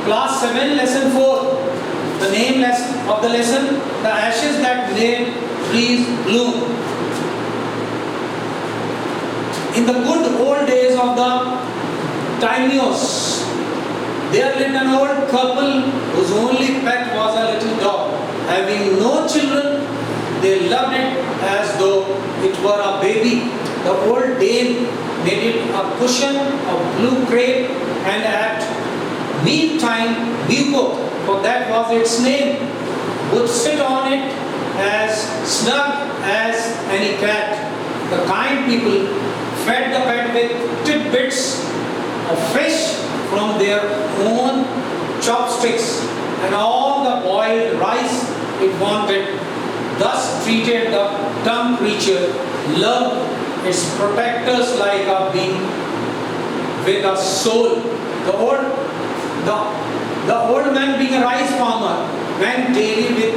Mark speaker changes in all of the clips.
Speaker 1: Class 7, lesson 4. The name of the lesson, the ashes that made trees bloom. In the good old days of the Timaeus, there lived an old couple whose only pet was a little dog. Having no children, they loved it as though it were a baby. The old dame made it a cushion of blue crepe and at mealtime Buko, for that was its name, would sit on it as snug as any cat. The kind people fed the pet with tidbits of fish from their own chopsticks and all the boiled rice it wanted. Thus treated the dumb creature, loved its protectors like a being with a soul. The old man, being a rice farmer, went daily with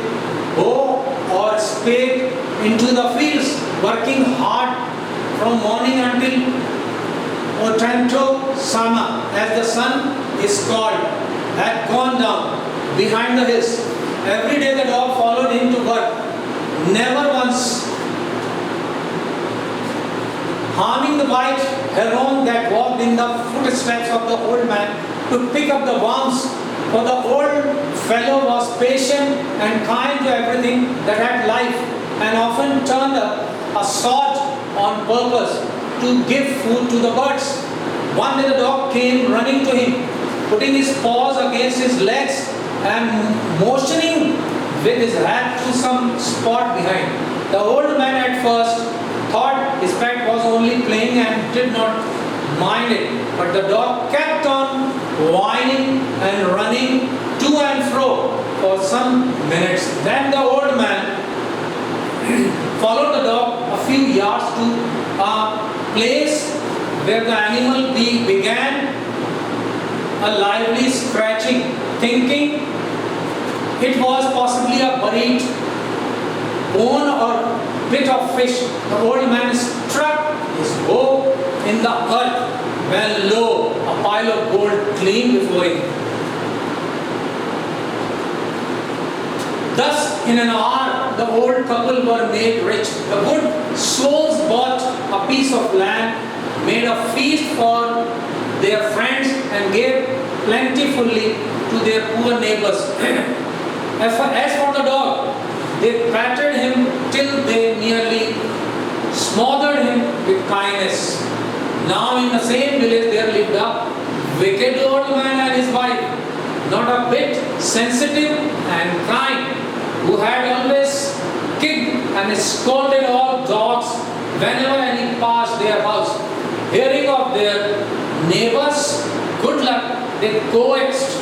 Speaker 1: hoe or spade into the fields, working hard from morning until Otanto Sama, as the sun is called, had gone down behind the hills. Every day the dog followed him to work, never once harming the white heron that walked in the footsteps of the old man to pick up the worms, for the old fellow was patient and kind to everything that had life, and often turned a sword on purpose to give food to the birds. One day the dog came running to him, putting his paws against his legs and motioning with his hat to some spot behind. The old man at first thought his pet was only playing and did not mind it, but the dog kept on whining and running to and fro for some minutes. Then the old man followed the dog a few yards to a place where the animal began a lively scratching, thinking it was possibly a buried bone or bit of fish. The old man struck his hoe in the earth, when lo, a pile of gold gleamed before him. Thus, in an hour, the old couple were made rich. The good souls bought a piece of land, made a feast for their friends, and gave plentifully to their poor neighbors. As for the dog, they patted him till they nearly smothered him with kindness. Now in the same village there lived a wicked old man and his wife, not a bit sensitive and kind, who had always kicked and scolded all dogs whenever any passed their house. Hearing of their neighbors' good luck, they coaxed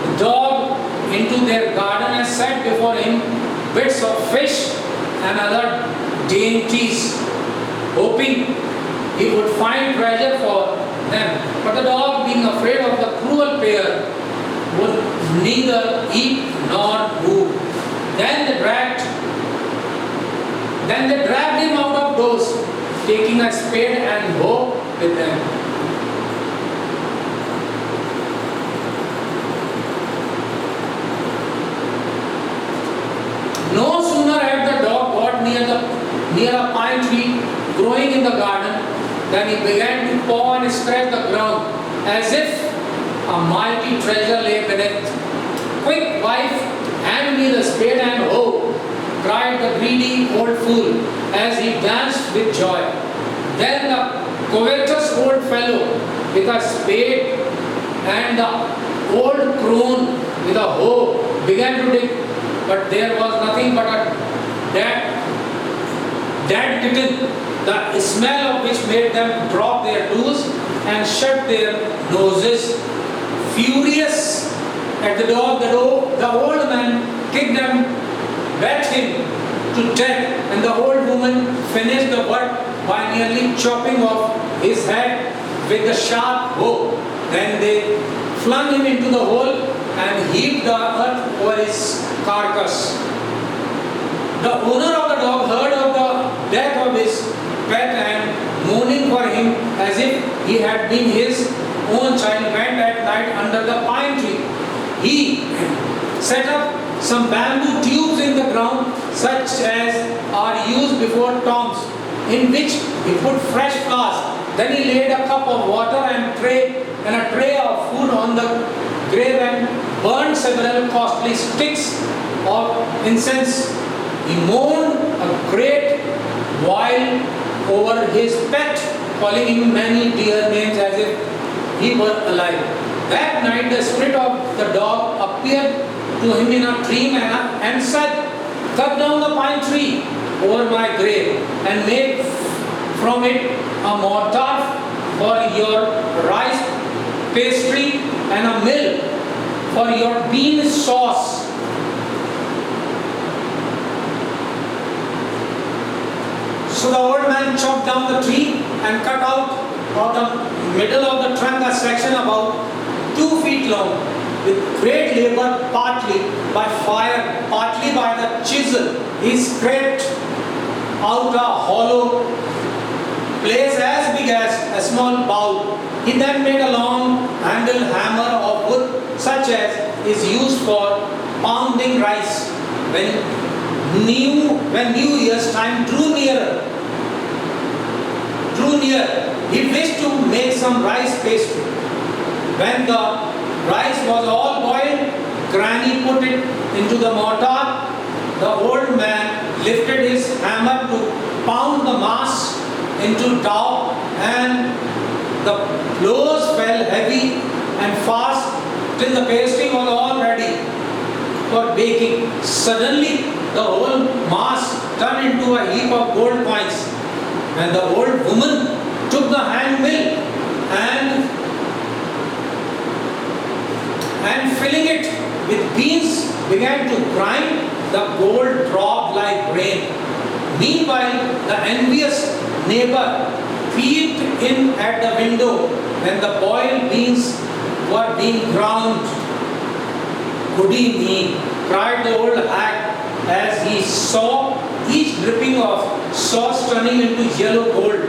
Speaker 1: the dog into their garden and set before him bits of fish and other dainties, hoping he would find treasure for them. But the dog, being afraid of the cruel pair, would neither eat nor move. Then they dragged him out of doors, taking a spade and hoe with them. No sooner had the dog got near a pine tree growing in the garden than he began to paw and scratch the ground as if a mighty treasure lay beneath. "Quick, wife, hand me the spade and hoe," cried the greedy old fool as he danced with joy. Then the covetous old fellow with a spade and the old crone with a hoe began to dig, but there was nothing but a dead kitten, the smell of which made them drop their tools and shut their noses. Furious at the dog, the old man kicked and beat him to death, and the old woman finished the work by nearly chopping off his head with the sharp hoe. Then they flung him into the hole and heaped the earth over his carcass. The owner of the dog heard of the death of his pet and, mourning for him as if he had been his own child, went at night under the pine tree he set up some bamboo tubes in the ground, such as are used before tombs, in which he put fresh flowers. Then he laid a cup of water and a tray of food on the grave and burned several costly sticks of incense. He mourned a great while over his pet, calling him many dear names as if he were alive. That night the spirit of the dog appeared to him in a dream and said, "Cut down the pine tree over my grave and make from it a mortar for your rice pastry and a mill for your bean sauce." So the old man chopped down the tree and cut out of the middle of the trunk a section about 2 feet long. With great labor, partly by fire, partly by the chisel, he scraped out a hollow place as big as a small bowl. He then made a long handled hammer of wood, such as is used for pounding rice. When New Year's time drew near, he wished to make some rice pastry. When the rice was all boiled, Granny put it into the mortar. The old man lifted his hammer to pound the mass into dough, and the blows fell heavy and fast till the pastry was all ready for baking. Suddenly, the whole mass turned into a heap of gold coins, and the old woman took the hand mill and filling it with beans began to grind. The gold dropped like rain. Meanwhile, the envious neighbor peeped in at the window when the boiled beans were being ground. "Goody me," cried the old hag as he saw each dripping of sauce turning into yellow gold,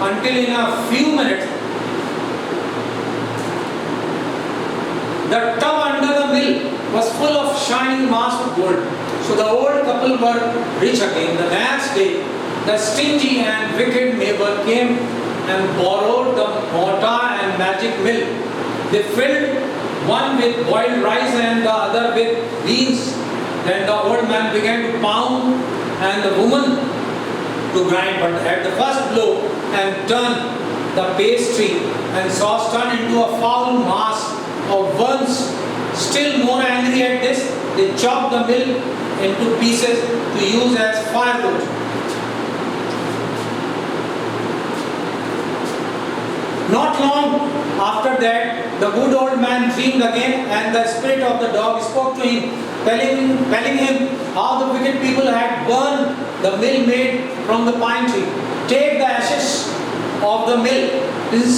Speaker 1: until in a few minutes the tub under the mill was full of shining mass of gold. So the old couple were rich again. The next day, the stingy and wicked neighbor came and borrowed the mortar and magic mill. They filled one with boiled rice and the other with beans. Then the old man began to pound and the woman to grind, but at the first blow and turn, the pastry and sauce turned into a foul mass of worms. Still more angry at this, they chopped the mill into pieces to use as firewood. Not long after that, the good old man dreamed again, and the spirit of the dog spoke to him, telling him how the wicked people had burned the mill made from the pine tree. "Take the ashes of the mill,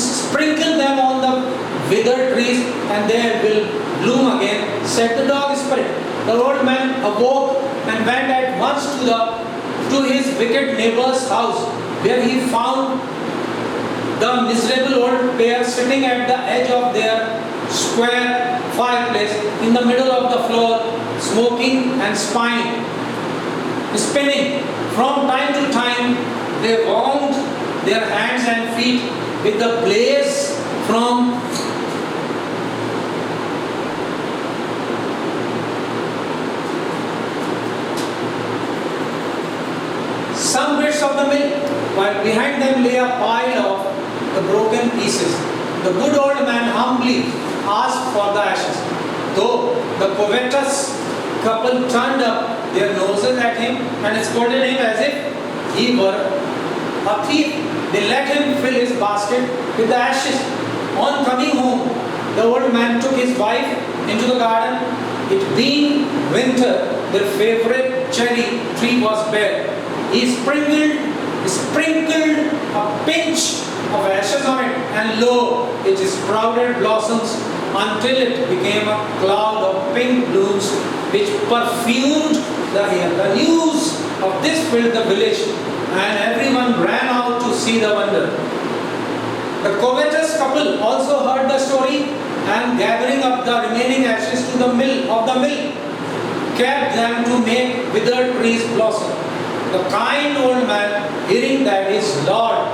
Speaker 1: sprinkle them on the withered trees, and they will bloom again," said the dog spirit. The old man awoke and went at once to his wicked neighbor's house, where he found the miserable old pair sitting at the edge of their square fireplace in the middle of the floor, smoking and spinning. From time to time, they warmed their hands and feet with the blaze from some bits of the mill, while behind them lay a pile of the broken pieces. The good old man humbly asked for the ashes. Though the covetous couple turned up their noses at him and scolded him as if he were a thief, they let him fill his basket with the ashes. On coming home, the old man took his wife into the garden. It being winter, their favorite cherry tree was bare. He sprinkled a pinch of ashes on it, and lo, it sprouted blossoms until it became a cloud of pink blooms which perfumed the air. The news of this filled the village, and everyone ran out to see the wonder. The covetous couple also heard the story and gathering up the remaining ashes to the mill, kept them to make withered trees blossom. The kind old man, hearing that his lord,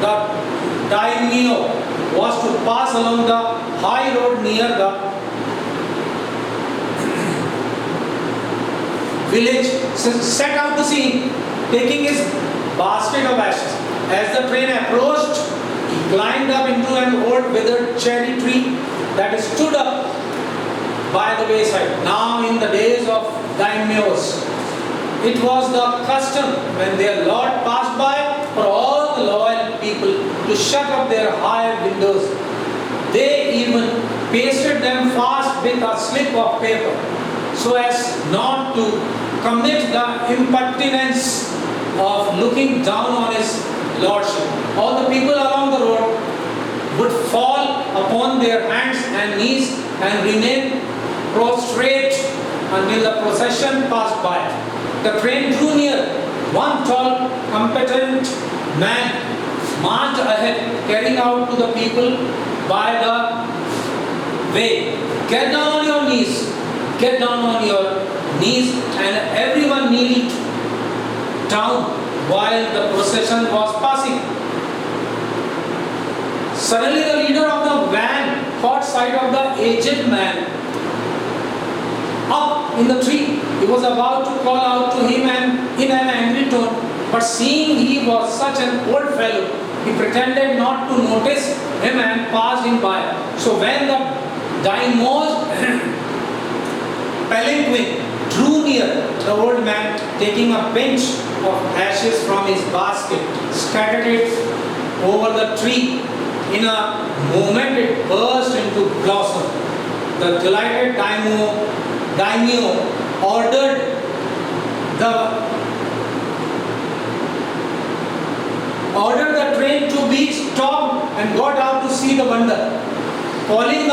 Speaker 1: the daimyo, was to pass along the high road near the village, set out to see him, taking his basket of ashes. As the train approached, he climbed up into an old withered cherry tree that stood up by the wayside. Now in the days of daimyos, it was the custom when their lord passed by for all the loyal people to shut up their high windows. They even pasted them fast with a slip of paper so as not to commit the impertinence of looking down on his lordship. All the people along the road would fall upon their hands and knees and remain prostrate until the procession passed by. The train drew near. One tall, competent man marched ahead, carrying out to the people by the way, "Get down on your knees, get down on your knees," and everyone kneeled down while the procession was passing. Suddenly the leader of the van caught sight of the aged man up in the tree. He was about to call out to him and in an angry tone, but seeing he was such an old fellow, he pretended not to notice him and passed him by. So when the daimyo's palanquin drew near, the old man, taking a pinch of ashes from his basket, scattered it over the tree. In a moment it burst into blossom. The delighted daimyo ordered the train to be stopped and got out to see the wonder. Calling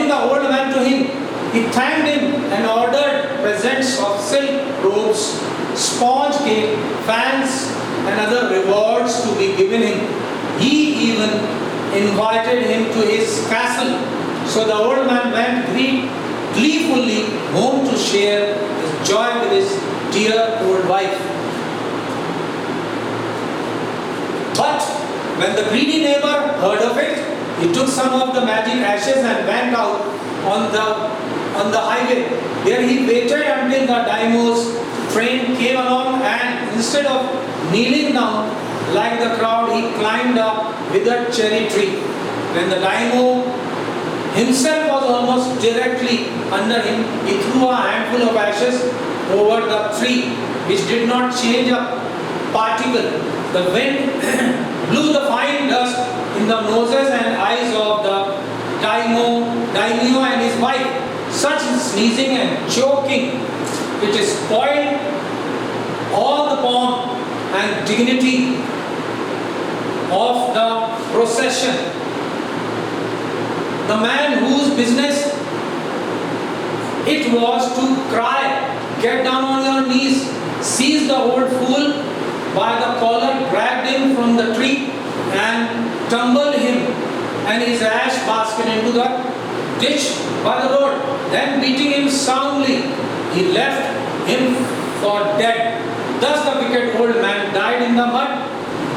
Speaker 1: the old man to him, he thanked him and ordered presents of silk robes, sponge cake, fans, and other rewards to be given him. He even invited him to his castle. So the old man went gleefully home to share his joy with his dear old wife. But when the greedy neighbor heard of it, he took some of the magic ashes and went out on the highway. There he waited until the daimyo's train came along, and instead of kneeling down like the crowd, he climbed a withered cherry tree. When the daimyo himself was almost directly under him, he threw a handful of ashes over the tree, which did not change a particle. The wind blew the fine dust in the noses and eyes of the daimyo and his wife. Such sneezing and choking, which spoiled all the pomp and dignity of the procession. The man whose business it was to cry, "Get down on your knees," seized the old fool by the collar, dragged him from the tree, and tumbled him and his ash basket into the ditch by the road. Then beating him soundly, he left him for dead. Thus the wicked old man died in the mud,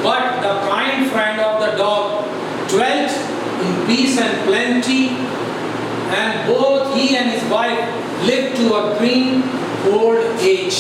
Speaker 1: but the kind friend of the dog dwelt in peace and plenty, and both he and his wife lived to a green old age.